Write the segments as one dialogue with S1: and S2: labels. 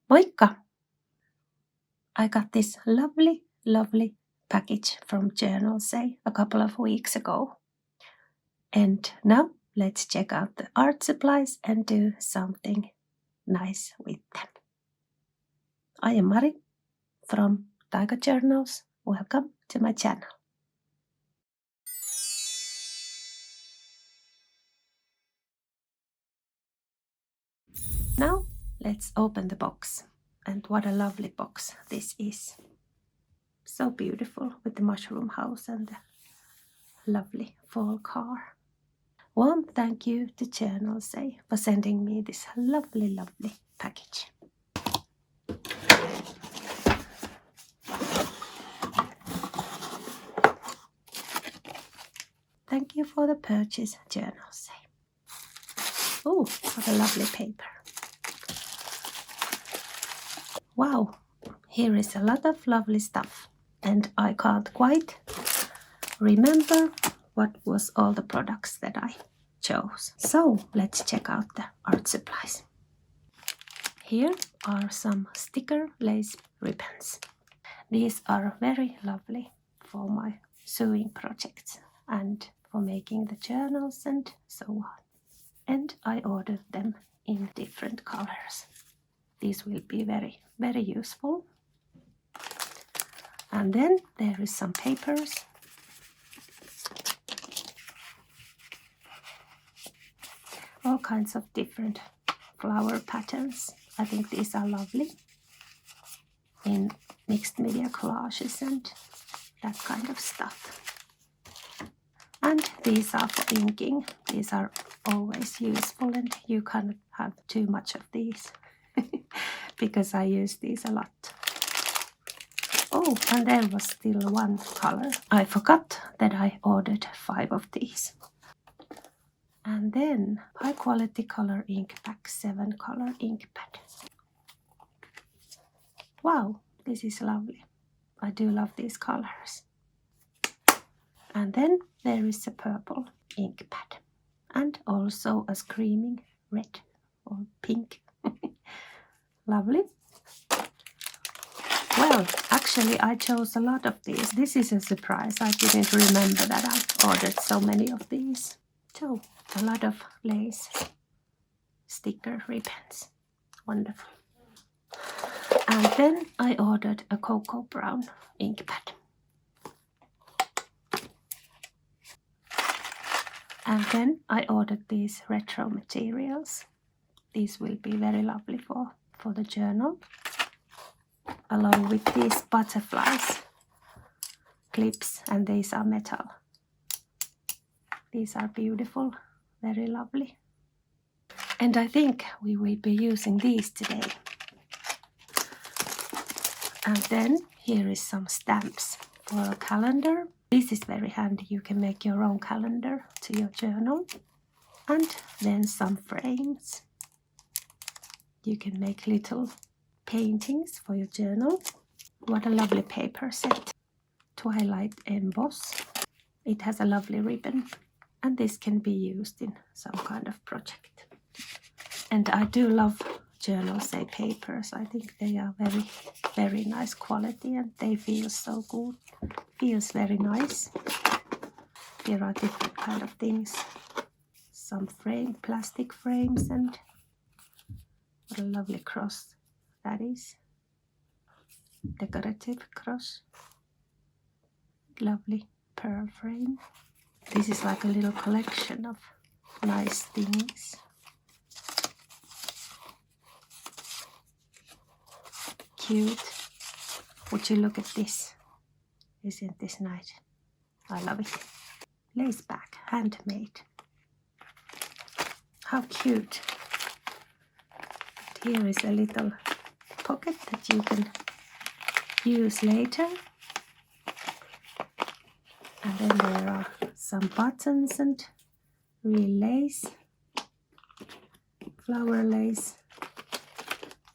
S1: Moikka! I got this lovely package from Journalsay a couple of weeks ago. And now let's check out the art supplies and do something nice with them. I am Mari from Taika Journals. Welcome to my channel. Now let's open the box. And what a lovely box this is. So beautiful with the mushroom house and the lovely fall car. Warm thank you to Journalsay for sending me this lovely package. Thank you for the purchase, Journalsay. Oh, what a lovely paper. Wow, here is a lot of lovely stuff, and I can't quite remember what was all the products that I chose. So let's check out the art supplies. Here are some sticker lace ribbons. These are very lovely for my sewing projects and for making the journals and so on. And I ordered them in different colors. These will be very useful. And then there is some papers. All kinds of different flower patterns. I think these are lovely in mixed media collages and that kind of stuff. And these are for inking. These are always useful, and you can't have too much of these because I use these a lot. Oh, and there was still one color. I forgot that I ordered 5 of these. And then high quality color ink pack, 7 color ink pad. Wow, this is lovely. I do love these colors. And then there is a purple ink pad and also a screaming red or pink. Lovely. Well, actually I chose a lot of these. This is a surprise. I didn't remember that I ordered so many of these. So, a lot of lace sticker ribbons. Wonderful. And then I ordered a cocoa brown ink pad. And then I ordered these retro materials. These will be very lovely for the journal. Along with these butterflies clips, and these are metal. These are beautiful, very lovely. And I think we will be using these today. And then here is some stamps for a calendar. This is very handy. You can make your own calendar to your journal. And then some frames. You can make little paintings for your journal. What a lovely paper set. Twilight emboss. It has a lovely ribbon. And this can be used in some kind of project. And I do love Journalsay papers. I think they are very nice quality, and they feel so good. Feels very nice. Here are different kind of things. Some plastic frames, and what a lovely cross that is. Decorative cross. Lovely pearl frame. This is like a little collection of nice things. Cute. Would you look at this? Isn't this nice? I love it. Lace bag, handmade. How cute. Here is a little pocket that you can use later. And then there are some buttons and real lace, flower lace,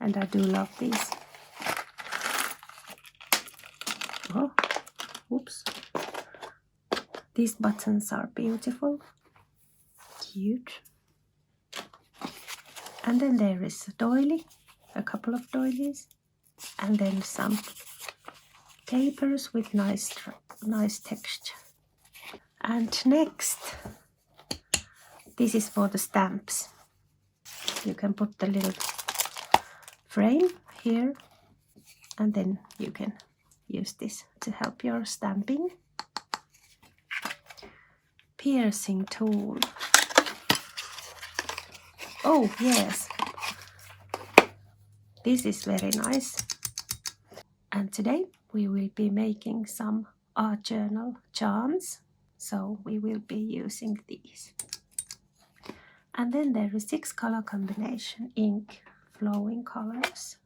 S1: and I do love these. Oh, oops. These buttons are beautiful, cute. And then there is a doily a couple of doilies, and then some papers with nice texture. And next, this is for the stamps. You can put the little frame here, and then you can use this to help your stamping. Piercing tool. Oh yes, this is very nice. And today we will be making some art journal charms, so we will be using these. And then there is 6 color combination ink, flowing colors,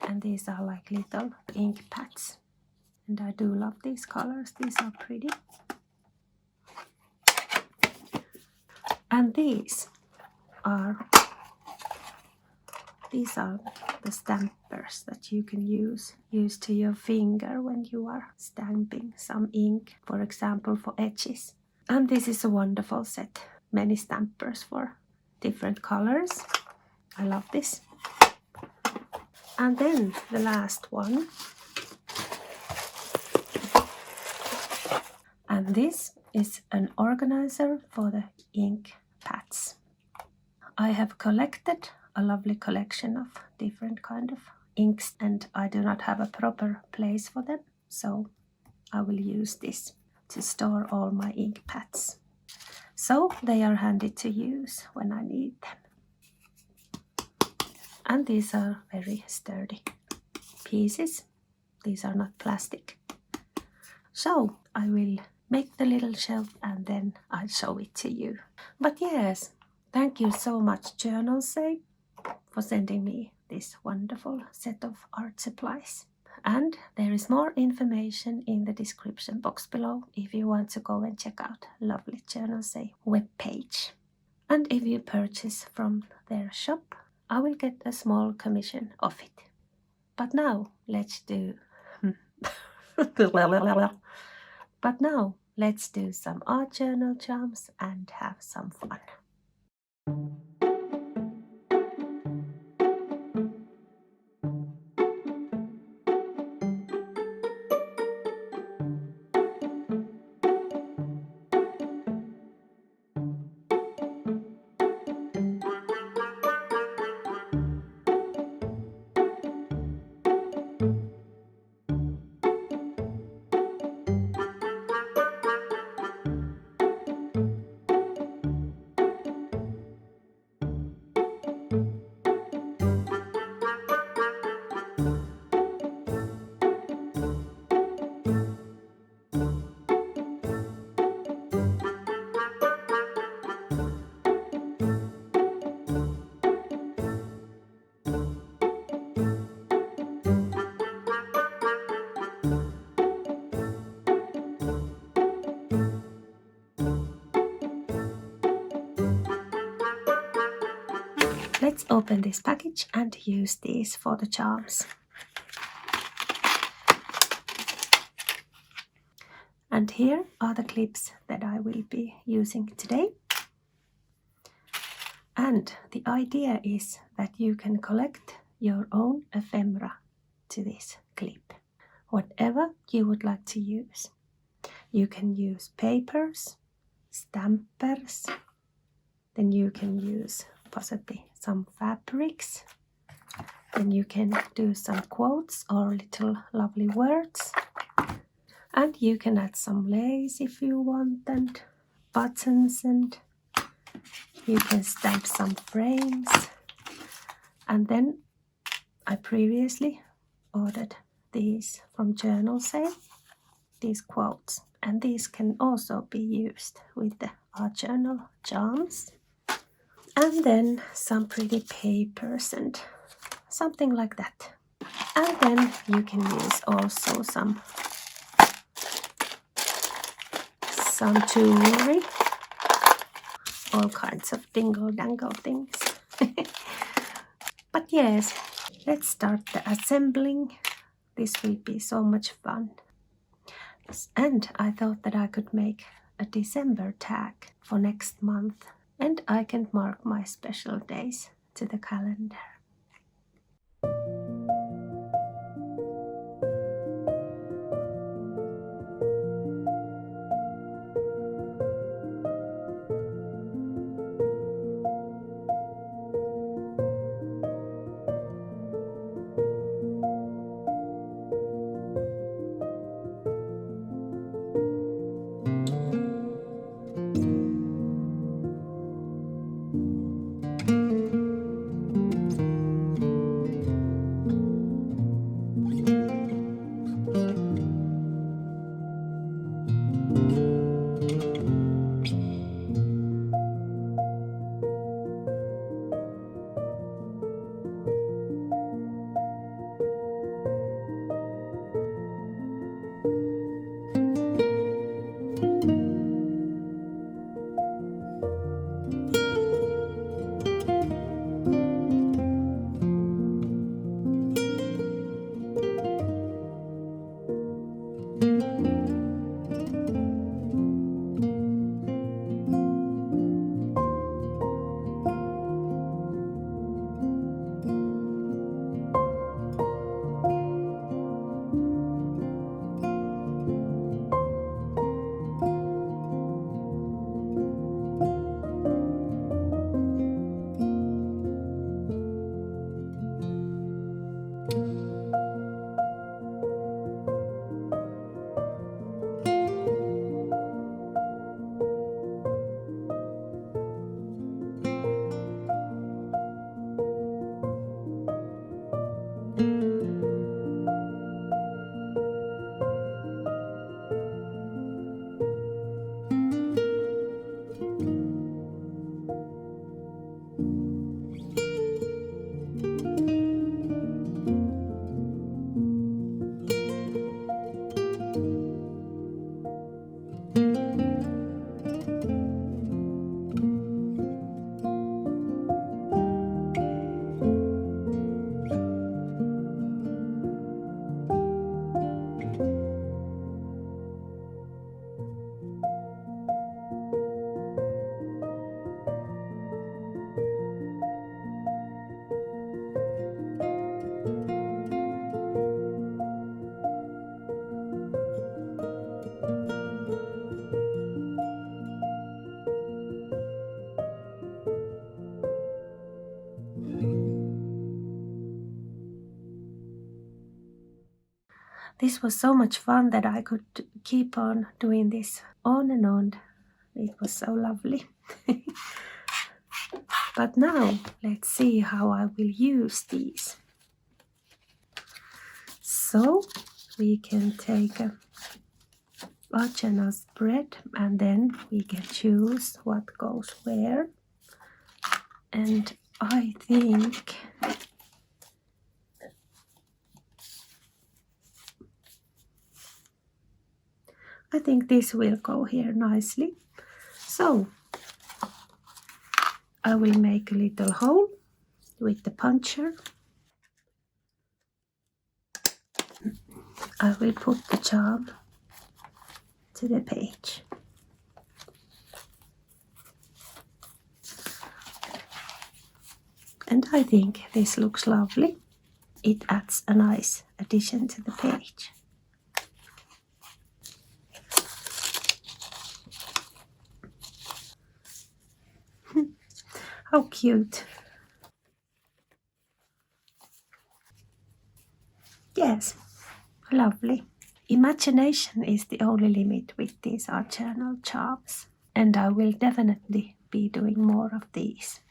S1: and these are like little ink pads, and I do love these colors. These are pretty. And these are the stampers that you can use to your finger when you are stamping some ink, for example for edges. And this is a wonderful set, many stampers for different colors. I love this. And then the last one, and this is an organizer for the ink pads. I have collected a lovely collection of different kind of inks, and I do not have a proper place for them, so I will use this to store all my ink pads, so they are handy to use when I need them. And these are very sturdy pieces. These are not plastic. So I will make the little shelf and then I'll show it to you. But yes, thank you so much Journalsay for sending me this wonderful set of art supplies. And there is more information in the description box below if you want to go and check out lovely Journalsay webpage. And if you purchase from their shop, I will get a small commission of it. But now let's do some art journal charms and have some fun. Let's open this package and use these for the charms. And here are the clips that I will be using today. And the idea is that you can collect your own ephemera to this clip, whatever you would like to use. You can use papers, stampers, then you can use possibly some fabrics, then you can do some quotes or little lovely words, and you can add some lace if you want, and buttons, and you can stamp some frames. And then I previously ordered these from Journalsay, these quotes, and these can also be used with the art journal charms. And then some pretty papers and something like that. And then you can use also some jewelry, all kinds of dingle dangle things. But yes, let's start the assembling. This will be so much fun. And I thought that I could make a December tag for next month, and I can mark my special days to the calendar. This was so much fun that I could keep on doing this on and on. It was so lovely. But now let's see how I will use these. So we can take a journal spread and then we can choose what goes where. And I think this will go here nicely. So I will make a little hole with the puncher. I will put the charm to the page. And I think this looks lovely. It adds a nice addition to the page. How cute. Yes, lovely. Imagination is the only limit with these art journal charms, and I will definitely be doing more of these.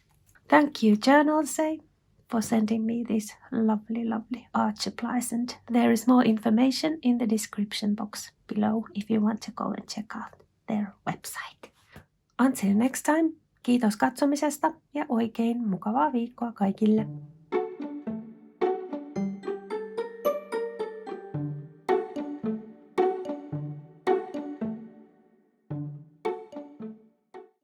S1: Thank you, Journalsay, for sending me these lovely art supplies, and there is more information in the description box below if you want to go and check out their website. Until next time, kiitos katsomisesta ja oikein mukavaa viikkoa kaikille!